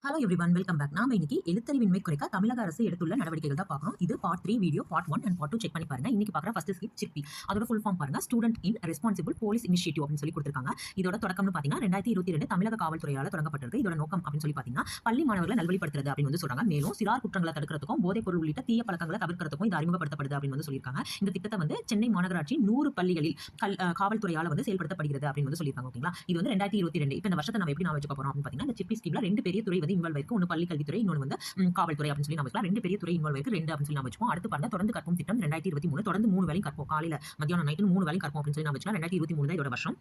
Hello everyone, welcome back. நாம இன்னைக்கு எழுத்தறிவின்மை குறைக்க தமிழக அரசு எடுத்துள்ள நடவடிக்கைகள் தான் பார்க்கணும். இது part 3 video, part 1 and part 2 check பண்ணி பாருங்க. இன்னைக்கு பார்க்குற ஃபர்ஸ்ட் ஸ்கிப் சிப்பி, அதோட ஃபுல் ஃபார்ம் பாருங்க. ஸ்டூடெண்ட் இன் ரெஸ்பான்சிபிள் போலீஸ் இனிஷியேட்டிவ் அப்படின்னு சொல்லி கொடுத்துருக்காங்க. இதோட தொடக்கம்னு பார்த்தீங்கன்னா 2022 தமிழக காவல்துறையால் தொடங்கப்பட்டிருக்கு. இதோட நோக்கம் அப்படின்னு சொல்லி பார்த்தீங்கன்னா பள்ளி மாணவர்களை நல்வழிப்படுத்துறது அப்படின்னு வந்து சொல்றாங்க. மேலும் சிறார் குற்றங்களை தடுக்கிறதுக்கும் போதைப் பொருள் உள்ளிட்ட தீய பழக்கங்களை தவிர்க்கிறதுக்கும் இது அறிமுகப்படுத்தப்படுது அப்படின்னு வந்து சொல்லியிருக்காங்க. இந்த திட்டத்தை வந்து சென்னை மாநகராட்சி 100 பள்ளிகளில் காவல்துறையால் வந்து செயல்படுத்தப்படுகிறது அப்படின்னு வந்து சொல்லியிருக்காங்க. ஓகேங்களா? இது வந்து 2022. இப்போ இந்த வருஷத்தை நம்ம எப்படி வச்சுக்க போறோம் அப்படின்னு பார்த்தீங்கன்னா, இந்த சிப்பி ஸ்கீம்ல 2 பெரிய துறை வந்து இன்வால்வ் இருக்கு. ஒன்று பள்ளி கல்வித்துறை, இன்னொன்று வந்து காவல்துறை அப்படின்னு சொல்லி நம்ம வச்சுக்கலாம். 2 பெரிய துறை இன்வால்வ் இருக்கு. 2 அப்படின்னு சொல்லி நம்ம வச்சுப்போம். அடுத்து பாருங்க, தொடர்ந்து கற்போம் திட்டம் 2023. தொடர்ந்து 3 வேளையும் கற்போம். காலையில மத்தியானம் நைட்டு 3 வேளையும் கற்போம் அப்படின்னு சொல்லி நம்ம வச்சுக்கலாம். 2023 தான் இதோட வருஷம்.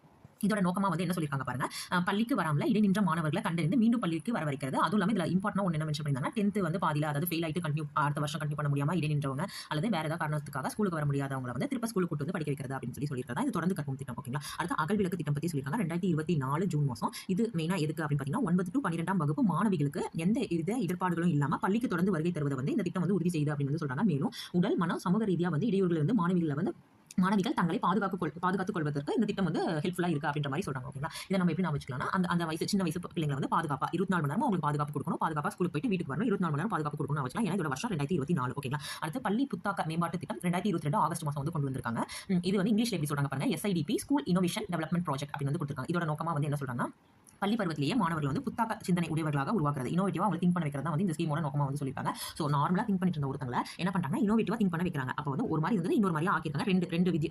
இதோட நோக்கமா வந்து என்ன சொல்லிருக்காங்க பாருங்க, பள்ளிக்கு வராமல இடைநின்ற மாணவர்களை கண்டறிந்து மீண்டும் பள்ளிக்கு வர வைக்கிறது. அதுவும் இல்லாம இதுல இம்பார்ட்டன்ட் ஒன்று என்ன மென்ஷன் பண்ணிருந்தாங்க, 10th வந்து பாதியில, அதாவது ஃபெயில் ஆயிட்டு கண்டினியூ அடுத்த வருஷம் கண்டினியூ பண்ண முடியாம இடைநின்றவங்க அல்லது வேற ஏதாவது காரணத்துக்காக ஸ்கூலுக்கு வர முடியாதவங்களை வந்து திருப்ப ஸ்கூலுக்கு கூட்டு வந்து படிக்க வைக்கிறது அப்படின்னு சொல்லி சொல்லியிருக்காங்க. இது தொடர்ந்து கற்போம் திட்டம். ஓகேங்களா? அடுத்து அகல்விளக்கு திட்டம் பத்தி சொல்லிருக்காங்க. 2024 ஜூன் மாசம். இது மெயினா எதுக்கு அப்படின்னு பாத்தீங்கன்னா, 9 to 12ஆம் வகுப்பு மாணவிகளுக்கு எந்த இடர்பாடுகளும் இல்லாம பள்ளிக்கு தொடர்ந்து வருகை தருவது வந்து இந்த திட்டம் வந்து உறுதி செய்யுது அப்படின்னு வந்து சொல்றாங்க. மேலும் உடல் மன சமூக ரீதியா வந்து இடையூறுகள் வந்து மாணவிகள் தங்களை பாதுகாத்துக் கொள்வதற்கு இந்த திட்டம் வந்து ஹெல்ப்ஃபுல்லா இருக்கு அப்படின்ற மாதிரி சொல்றாங்க. ஓகேங்களா? இதை நம்ம எப்படி வச்சுக்கலாம், அந்த வயசு சின்ன வயசு பிள்ளைங்களை வந்து பாதுகாப்பா 24 மணி நேரம் உங்களுக்கு பாதுகாப்பு கொடுக்கணும், பாதுகாப்பா ஸ்கூலுக்கு போயிட்டு வீட்டுக்கு வரணும், 24 மணி நேரம் பாதுகாப்பு கொடுக்கணும் வச்சுக்கலாம். ஏன்னா இதோட வருஷம் 2024. ஓகேங்களா? அடுத்து பள்ளி புத்தாக்க மேம்பாட்டு திட்டம் 2022 ஆகஸ்ட் மாசம் வந்து கொண்டு வந்திருக்காங்க. இது வந்து இங்கிலீஷ்ல எப்படி சொல்றாங்க பாருங்க, SIDP school innovation development project அப்படின்னு வந்து கொடுத்திருக்காங்க. இதோட நோக்கமா வந்து என்ன சொல்றாங்கன்னா, பள்ளி பருவத்திலேயே மாணவர்கள் வந்து புத்தாக்க சிந்தனை உடையவர்களாக உருவாக்குறது, இன்னோவேட்டிவா அவங்க திங்க் பண்ண வைக்கிறது தான் வந்து இந்த ஸ்கீமோட நோக்கமா வந்து சொல்லிருக்காங்க. ஸோ நார்மலா திங்க் பண்ணிட்டு இருந்த ஒருத்தங்களை என்ன பண்றாங்க, இன்னோவேட்டிவா திங்க் பண்ண வைக்கிறாங்க. அப்போ வந்து ஒரு மாதிரி இருந்தது இன்னொரு மாதிரியா ஆக்கிருக்காங்க.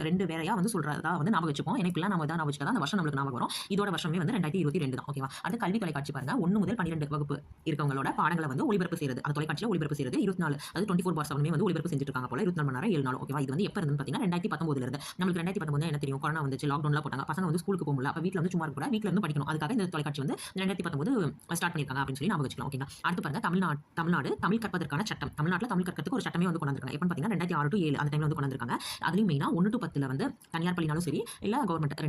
ரெண்டு வேறையா வந்து சொல்றதா வந்து ஞாபகம் வச்சுப்போம். எனக்கு நம்ம தான் ஞாபகம் வச்சுக்கா அந்த வருஷம் நம்மளுக்கு ஞாபகம் வரும். இதோட வருஷமே வந்து 2022 தான். ஓகேவா? அது கல்வி தொலைக்காட்சி பாருங்க, 1 முதல் 12 வகுப்பு இருக்கவங்களோட பாடங்களை வந்து ஒளிபரப்பு செய்யறது, அந்த தொலைக்காட்சியில ஒளிபரப்பு செய்யறது 24, அது 24/7 வந்து ஒளிபரப்பு செஞ்சுட்டு இருக்காங்க போல. 24 மணி நேரம் 7 நாள். ஓகேவா? இது வந்து எப்ப இருந்து பாத்தீங்கன்னா 2019 இருந்து. நம்மளுக்கு 2019 என்ன தெரியும், கொரோனா வந்துச்சு, லாக்டவுன்ல போட்டாங்க, பசங்க வந்து ஸ்கூலுக்கு போக முடியல, அப்ப வீட்ல வந்து சும்மா இருக்க கூட வீட்ல இருந்து படிக்கணும், அதுக்காக இந்த தொலைக்காட்சி வந்து 2019 ஸ்டார்ட் பண்ணிருக்காங்க அப்படின்னு சொல்லி நாம வச்சுக்கலாம். ஓகேங்களா? அடுத்து பாருங்க, தமிழ்நாடு தமிழ் கற்பதற்கான சட்டம். தமிழ்நாட்டுல தமிழ் கற்கிறதுக்கு ஒரு சட்டமே வந்து கொண்டு வந்திருக்காங்க. எப்பன்னு பாத்தீங்கன்னா 2006 to 7 அந்த டைம்ல வந்து கொண்டு வந்திருக்காங்க. அதுலயும் மெயினா 1 to 10 வந்து தனியார் பள்ளினாலும் சரி இல்ல கவர்மெண்ட்,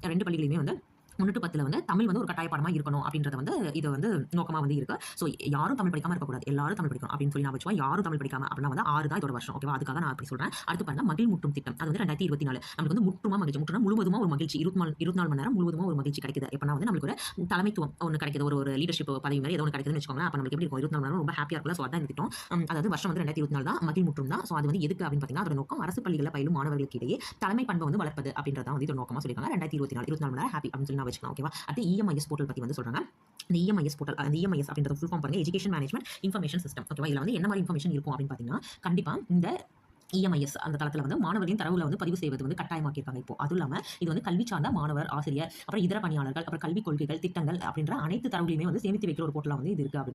2 பள்ளிகளுமே வந்து 1 to 10 வந்து தமிழ் வந்து ஒரு கட்டாய பாடமா இருக்கணும் அப்படின்றத வந்து இது வந்து நோக்கமா வந்து இருக்கு. ஸோ யாரும் தமிழ் படிக்காம இருக்கக்கூடாது, எல்லாரும் தமிழ் படிக்கணும் அப்படின்னு சொல்லி நான் வச்சுவா. யாரும் தமிழ் படிக்காம அப்படின்னா வந்து 6 தான் இதோட வருஷம். ஓகேவா? அதுக்காக நான் அப்படி சொல்றேன். அடுத்து பாருங்க, மகிழ் முட்டும் திட்டம். அது வந்து 2024. நமக்கு வந்து முற்றுமா மகிழ்ச்சி, முற்றுனா முழுவதுமா ஒரு மகிழ்ச்சி, 24 மணி நேரம் முழுவதுமா ஒரு மகிழ்ச்சி கிடைக்குது. எப்பனா வந்து நமக்கு ஒரு தலைமைத்துவம் ஒன்று கிடைக்குது, ஒரு லீடர்ஷிப் பதவி மாதிரி ஏதோ ஒன்று கிடைக்குதுன்னு வச்சுக்கோங்களேன். அப்ப நமக்கு எப்படி இருக்கும், 24 மணி நேரம் ரொம்ப ஹாப்பியா இருக்குல்ல. ஸோ அதான் இந்த திட்டம். அதாவது வருஷம் வந்து 2024 தான், மகிழ் முற்றும் தான். ஸோ அது வந்து எதுக்கு அப்படின்னு பார்த்தீங்கன்னா, அதோட நோக்கம் அரசு பள்ளிகளில் பயிலும் மாணவர்களுக்கு இடையே தலைமை பண்பை வந்து வளர்ப்பது அப்படின்றத வந்து இதோட நோக்கமா சொல்லியிருக்காங்க. 2024 24 மணி நேரம் ஹாப்பி அப்படின்னு சொல்லி நான் வச்சுக்கலாம். ஓகேவா? அது EMIS போர்ட்டல் பத்தி வந்து சொல்றாங்க. இந்த EMIS போர்ட்டல், அந்த EMIS அப்படின்றது ஃபுல் ஃபார்ம் பாருங்க, எஜுகேஷன் மேனேஜ்மெண்ட் இன்ஃபர்மேஷன் சிஸ்டம். ஓகேவா? இதுல வந்து என்ன மாதிரி இன்ஃபர்மேஷன் இருக்கும் அப்படின்னு பார்த்தீங்கன்னா, கண்டிப்பா இந்த EMIS அந்த தளத்தில் வந்து மாணவர்களின் தரவுகளை வந்து பதிவு செய்வது வந்து கட்டாயமாக்கியிருக்காங்க. இப்போ அதுவும் இல்லாமல் இது வந்து கல்வி சார்ந்த மாணவர், ஆசிரியர், அப்புறம் இதர பணியாளர்கள், அப்புறம் கல்விக் கொள்கைகள், திட்டங்கள் அப்படின்ற அனைத்து தரவுகளையுமே வந்து சேமித்து வைக்கிற ஒரு போர்ட்டலா வந்து இது இருக்கு.